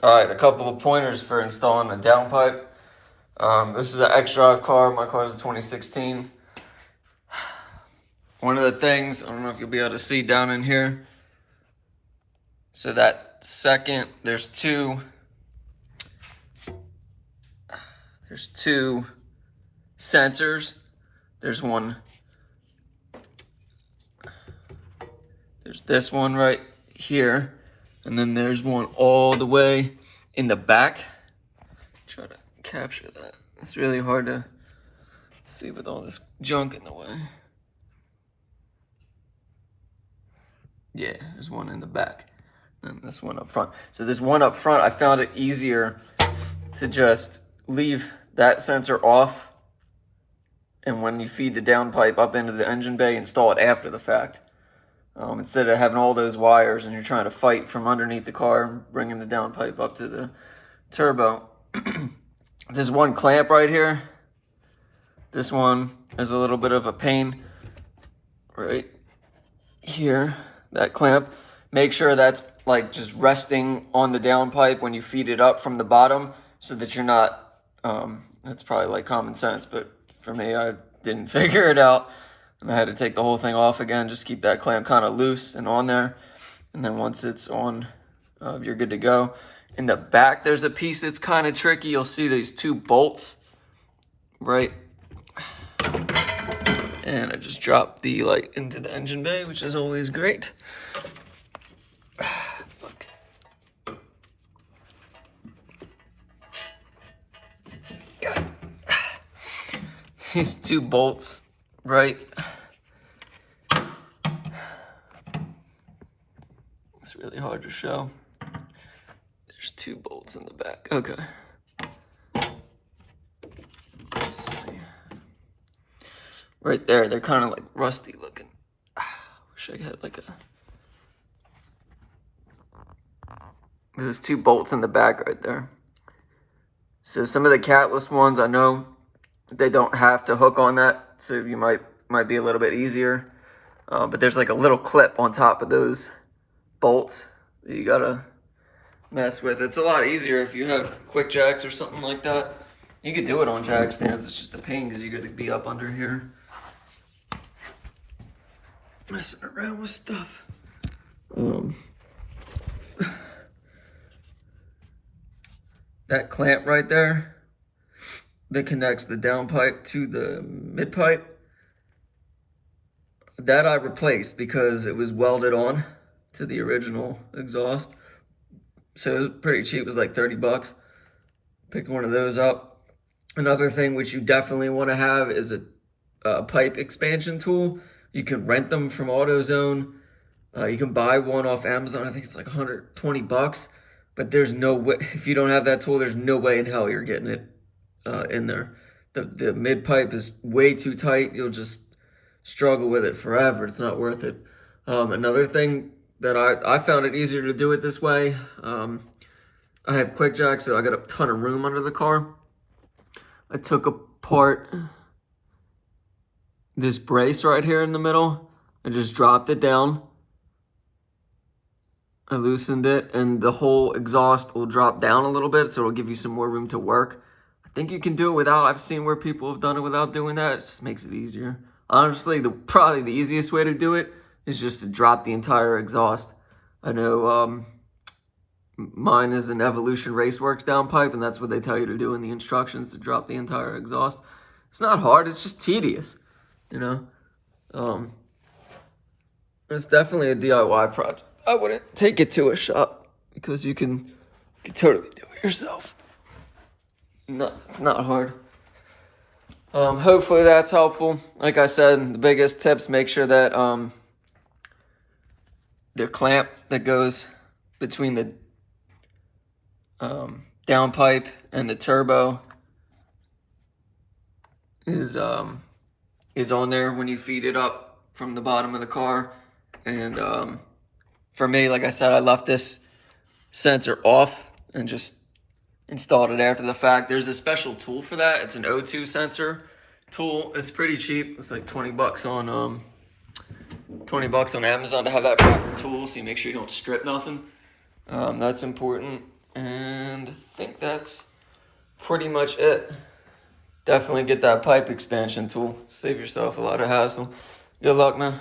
Alright, a couple of pointers for installing a downpipe. This is an xDrive car. My car is a 2016. One of the things, I don't know if you'll be able to see down in here. So that second, there's two sensors. There's this one right here. And then there's one all the way in the back. Try to capture that. It's really hard to see with all this junk in the way. Yeah, there's one in the back. And this one up front. So this one up front, I found it easier to just leave that sensor off. And when you feed the downpipe up into the engine bay, install it after the fact. Instead of having all those wires and you're trying to fight from underneath the car, bringing the downpipe up to the turbo. There's one clamp right here. This one is a little bit of a pain right here. That clamp. Make sure that's like just resting on the downpipe when you feed it up from the bottom, so that you're not. That's probably like common sense, but for me, I didn't figure it out. And I had to take the whole thing off again. Just keep that clamp kind of loose and on there. And then once it's on, you're good to go. In the back, there's a piece that's kind of tricky. You'll see these two bolts, right? And I just dropped the light into the engine bay, which is always great. Fuck. Got it. These two bolts, right? It's really hard to show. There's two bolts in the back. Okay. Let's see. Right there, they're kind of like rusty looking. Wish I had like there's two bolts in the back right there. So some of the catless ones, I know they don't have to hook on that, so you might be a little bit easier. But there's like a little clip on top of those bolts that you gotta mess with. It's a lot easier if you have quick jacks or something like that. You could do it on jack stands. It's just a pain because you gotta be up under here messing around with stuff. That clamp right there that connects the downpipe to the midpipe, that I replaced because it was welded on to the original exhaust. So it was pretty cheap. It was like 30 bucks. Picked one of those up. Another thing which you definitely want to have is a pipe expansion tool. You can rent them from AutoZone. You can buy one off Amazon. I think it's like 120 bucks. But there's no way, if you don't have that tool, there's no way in hell you're getting it in there. The mid pipe is way too tight. You'll just struggle with it forever. It's not worth it. Another thing that I found it easier to do it this way. I have quick jack, so I got a ton of room under the car. I took apart this brace right here in the middle. I just dropped it down. I loosened it, and the whole exhaust will drop down a little bit, so it'll give you some more room to work. I think you can do it without. I've seen where people have done it without doing that. It just makes it easier. Honestly, probably the easiest way to do it is just to drop the entire exhaust. I know mine is an Evolution Raceworks downpipe, and that's what they tell you to do in the instructions, to drop the entire exhaust. It's not hard. It's just tedious, you know. It's definitely a DIY project. I wouldn't take it to a shop because you can totally do it yourself. No, it's not hard. Hopefully that's helpful. Like I said, the biggest tips, make sure that the clamp that goes between the downpipe and the turbo is on there when you feed it up from the bottom of the car. And for me, like I said, I left this sensor off and just installed it after the fact. There's a special tool for that. It's an O2 sensor tool. It's pretty cheap. It's like 20 bucks on 20 bucks on Amazon to have that proper tool, so you make sure you don't strip nothing. That's important. And I think that's pretty much it. Definitely get that pipe expansion tool. Save yourself a lot of hassle. Good luck, man.